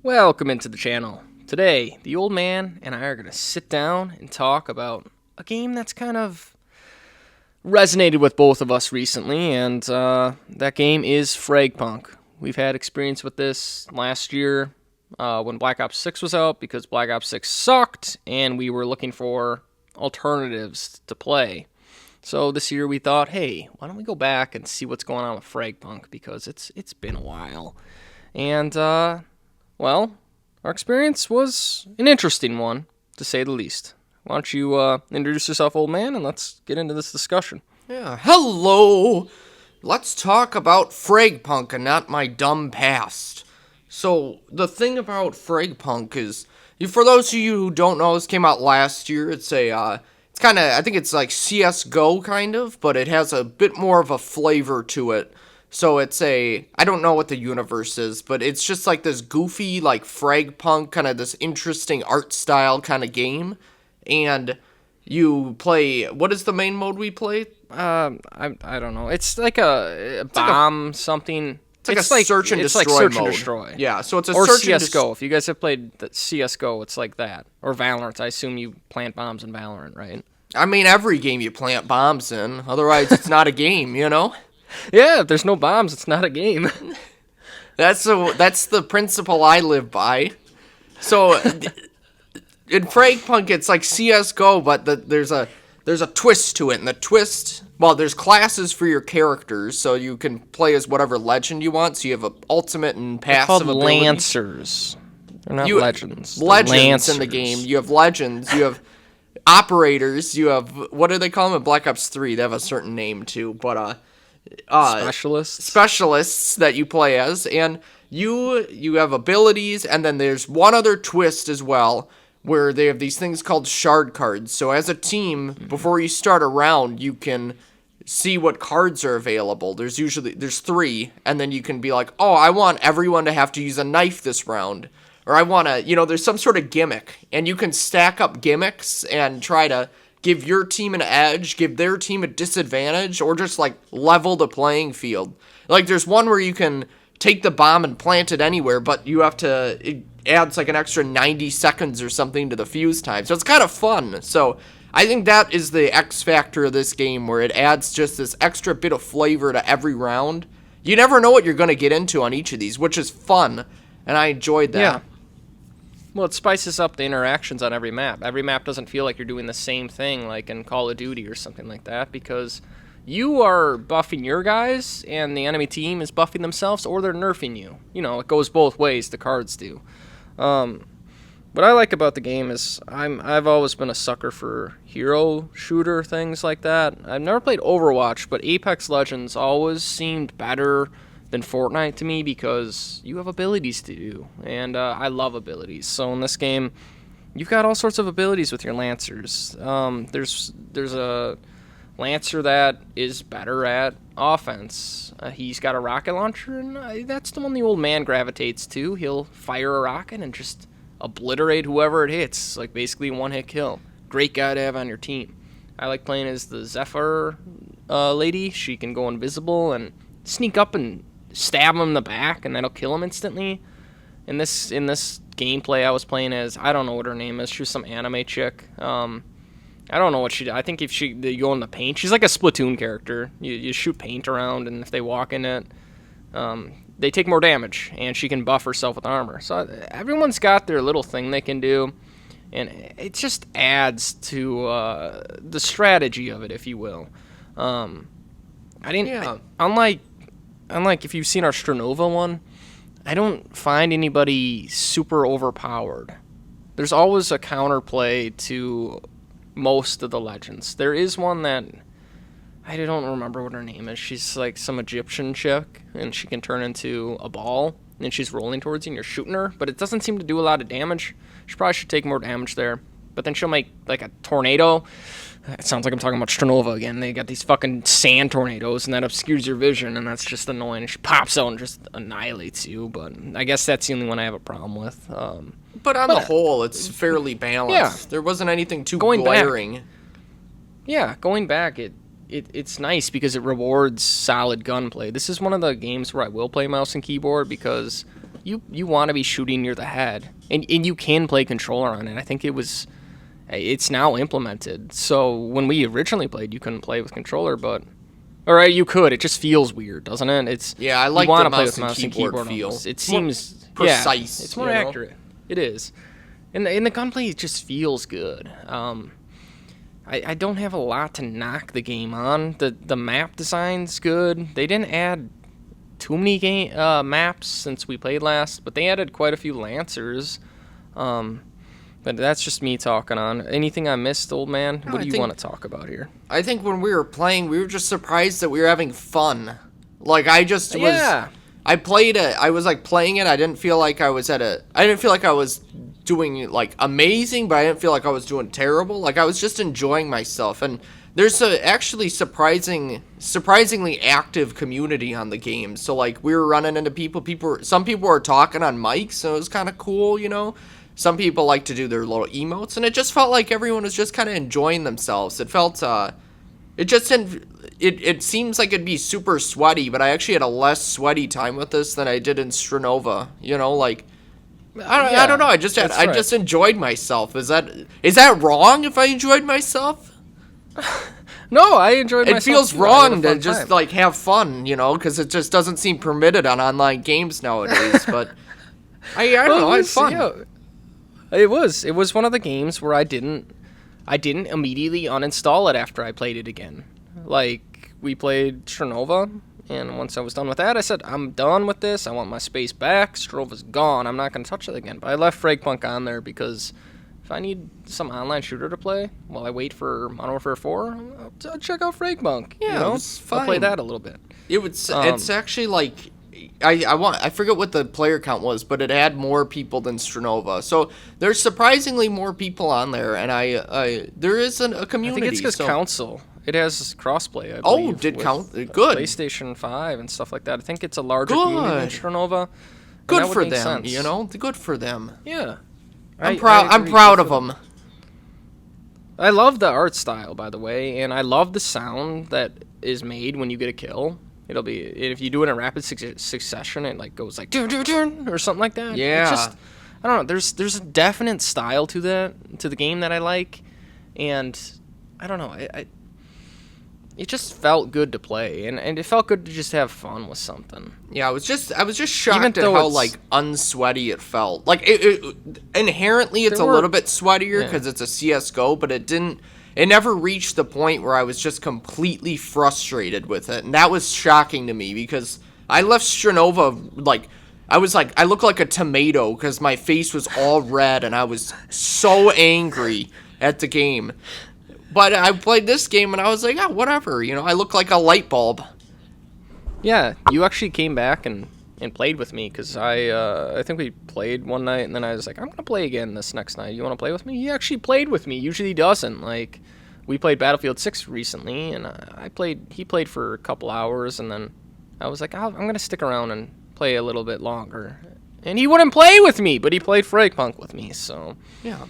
Welcome into the channel. Today, the old man and I are going to sit down and talk about a game that's kind of resonated with both of us recently, and that game is FragPunk. We've had experience with this last year when Black Ops 6 was out because Black Ops 6 sucked, and we were looking for alternatives to play. So this year we thought, hey, why don't we go back and see what's going on with FragPunk, because it's been a while. And, well, our experience was an interesting one, to say the least. Why don't you introduce yourself, old man, and let's get into this discussion. Yeah, hello! Let's talk about FragPunk and not my dumb past. So, the thing about FragPunk is, for those of you who don't know, this came out last year. It's kind of, I think it's like CSGO kind of, but it has a bit more of a flavor to it. So I don't know what the universe is, but it's just like this goofy, like FragPunk, kind of this interesting art style kind of game. And you play, what is the main mode we play? I don't know. It's like a bomb something. It's like search and destroy It's like search mode. and destroy. Yeah, so it's a or search and CSGO. If you guys have played the CSGO, it's like that. Or Valorant. I assume you plant bombs in Valorant, right? I mean, every game you plant bombs in. Otherwise, it's not a game, you know? Yeah, if there's no bombs, it's not a game. That's the principle I live by. So in FragPunk, it's like CS:GO, but there's a twist to it, and the twist, well, there's classes for your characters, so you can play as whatever legend you want. So you have a ultimate and passive called abilities. Lancers. They're not legends. They're Legends in the Lancers. game. You have legends. You have operators. You have, what do they call them in Black Ops 3? They have a certain name too, but specialists that you play as, and you have abilities, and then there's one other twist as well, where they have these things called shard cards. So as a team, before you start a round, you can see what cards are available. There's 3, and then you can be like, oh, I want everyone to have to use a knife this round, or I want to, there's some sort of gimmick, and you can stack up gimmicks and try to give your team an edge, give their team a disadvantage, or just, like, level the playing field. Like, there's one where you can take the bomb and plant it anywhere, but you have to, it adds, like, an extra 90 seconds or something to the fuse time. So it's kind of fun. So I think that is the X factor of this game, where it adds just this extra bit of flavor to every round. You never know what you're going to get into on each of these, which is fun, and I enjoyed that. Yeah. Well, it spices up the interactions on every map. Every map doesn't feel like you're doing the same thing like in Call of Duty or something like that, because you are buffing your guys and the enemy team is buffing themselves, or they're nerfing you. It goes both ways, the cards do. What I like about the game is I've always been a sucker for hero shooter things like that. I've never played Overwatch, but Apex Legends always seemed better than Fortnite to me, because you have abilities to do, and I love abilities. So in this game, you've got all sorts of abilities with your Lancers. There's a Lancer that is better at offense. He's got a rocket launcher, and that's the one the old man gravitates to. He'll fire a rocket and just obliterate whoever it hits, like basically one-hit kill. Great guy to have on your team. I like playing as the Zephyr lady. She can go invisible and sneak up and stab him in the back, and that'll kill him instantly. In this gameplay, I was playing as, I don't know what her name is. She was some anime chick. I don't know what she did. I think if you go in the paint, she's like a Splatoon character. You shoot paint around, and if they walk in it, they take more damage, and she can buff herself with armor. So everyone's got their little thing they can do, and it just adds to the strategy of it, if you will. Unlike if you've seen our Stranova one, I don't find anybody super overpowered. There's always a counterplay to most of the legends. There is one that I don't remember what her name is. She's like some Egyptian chick, and she can turn into a ball, and she's rolling towards you, and you're shooting her, but it doesn't seem to do a lot of damage. She probably should take more damage there. But then she'll make like a tornado. It sounds like I'm talking about Stranova again. They got these fucking sand tornadoes, and that obscures your vision, and that's just annoying. She pops out and just annihilates you, but I guess that's the only one I have a problem with. But on the whole, it's fairly balanced. Yeah. There wasn't anything too glaring. Going back, it's nice because it rewards solid gunplay. This is one of the games where I will play mouse and keyboard, because you want to be shooting near the head, and you can play controller on it. I think it's now implemented. So when we originally played, you couldn't play with controller, or you could. It just feels weird, doesn't it? It's Yeah, I like you the wanna play mouse with and keyboard feel. almost. It It's more seems precise, Yeah, it's more you know? accurate. It is, and the gunplay just feels good. I don't have a lot to knock the game on. The map design's good. They didn't add too many maps since we played last, but they added quite a few Lancers. But that's just me talking on. Anything I missed, old man? What do you want to talk about here? I think when we were playing, we were just surprised that we were having fun. Like, I just was... Yeah. I played it. I was, like, playing it. I didn't feel like I was doing, like, amazing, but I didn't feel like I was doing terrible. Like, I was just enjoying myself. And there's a actually surprisingly active community on the game. So, like, we were running into people. Some people were talking on mics, so it was kind of cool, you know? Some people like to do their little emotes, and it just felt like everyone was just kind of enjoying themselves. It felt, it seems like it'd be super sweaty, but I actually had a less sweaty time with this than I did in Stranova. You know, like, I don't know. I just enjoyed myself. Is that wrong if I enjoyed myself? No, I enjoyed myself. It feels too. wrong to just, like, have fun, you know, because it just doesn't seem permitted on online games nowadays, but I don't know, I had fun. Yeah. It was one of the games where I didn't immediately uninstall it after I played it again. Like, we played Stranova, and once I was done with that, I said, I'm done with this. I want my space back. Stranova's gone. I'm not going to touch it again. But I left FragPunk on there because if I need some online shooter to play while I wait for Modern Warfare 4, I'll check out FragPunk. Yeah, you know? it's fine. I'll play that a little bit. It's actually like... I forget what the player count was, but it had more people than Stranova. So there's surprisingly more people on there, and there is a community. I think it's because Council. It has crossplay, I Oh, believe. did count? Good. PlayStation 5 and stuff like that. I think it's a larger community than Stranova. Good for them, you know? Good for them. Yeah. I'm proud of them. I love the art style, by the way, and I love the sound that is made when you get a kill. It'll be, if you do it in rapid succession, it like goes like dun, dun, dun, or something like that. Yeah. It's just, I don't know. There's a definite style to the game that I like, and I don't know. It just felt good to play, and it felt good to just have fun with something. Yeah, I was just shocked at how like unsweaty it felt. Like it inherently it's a little bit sweatier because it's a CS:GO, but it never reached the point where I was just completely frustrated with it. And that was shocking to me because I left Stranova, like, I looked like a tomato because my face was all red and I was so angry at the game. But I played this game and I was like, yeah, whatever. You know, I look like a light bulb. Yeah, you actually came back and played with me because I think we played one night and then I was like, I'm going to play again this next night. You want to play with me? He actually played with me. Usually he doesn't. Like, we played Battlefield 6 recently and he played for a couple hours and then I was like, I'm going to stick around and play a little bit longer. And he wouldn't play with me, but he played FragPunk with me, so... Yeah.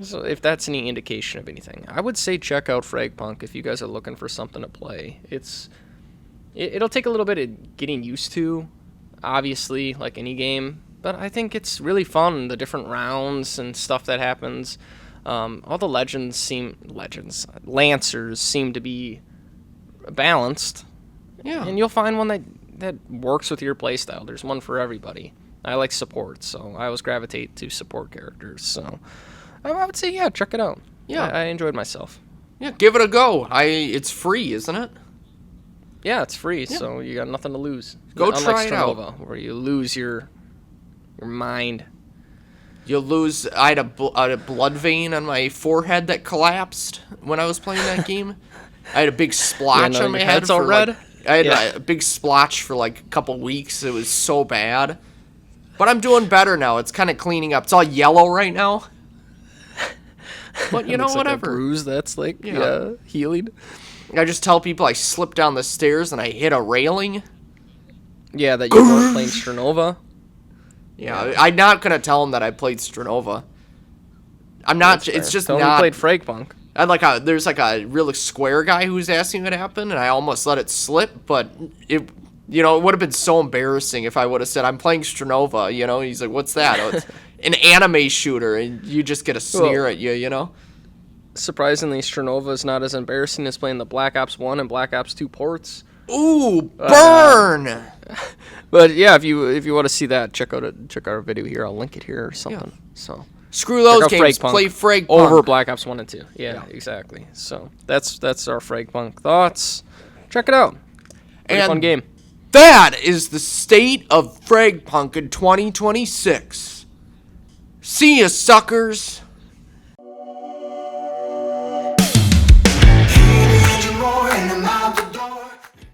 So if that's any indication of anything, I would say check out FragPunk if you guys are looking for something to play. It'll take a little bit of getting used to, obviously, like any game, but I think it's really fun, the different rounds and stuff that happens. All the Lancers seem to be balanced. Yeah. And you'll find one that works with your playstyle. There's one for everybody. I like support, so I always gravitate to support characters, so... I would say, yeah, check it out. Yeah, I enjoyed myself. Yeah, give it a go. It's free, isn't it? Yeah, it's free, so you got nothing to lose. Go Unlike try it Stranova, out. where you lose your mind. You lose. I had a blood vein on my forehead that collapsed when I was playing that game. I had a big splotch on my head. All red? I had a big splotch for like a couple weeks. It was so bad. But I'm doing better now. It's kind of cleaning up. It's all yellow right now. But you know, whatever. Like a bruise that's like healing. I just tell people I slipped down the stairs and I hit a railing. Yeah, that you weren't playing Stranova. Yeah, I'm not gonna tell them that I played Stranova. I'm not. It's just Tell not. him you played FragPunk. There's like a real square guy who's asking what happened, and I almost let it slip, but You know, it would have been so embarrassing if I would have said, I'm playing Stranova, you know? He's like, what's that? Oh, it's an anime shooter, and you just get a sneer at you, you know? Surprisingly, Stranova is not as embarrassing as playing the Black Ops 1 and Black Ops 2 ports. Ooh, burn! But yeah, if you want to see that, check out our video here. I'll link it here or something. Yeah. So Screw those check out games. FragPunk Play FragPunk. over Black Ops 1 and 2. Yeah. Exactly. So that's our FragPunk thoughts. Check it out. Pretty fun game. That is the state of FragPunk in 2026. See ya, suckers.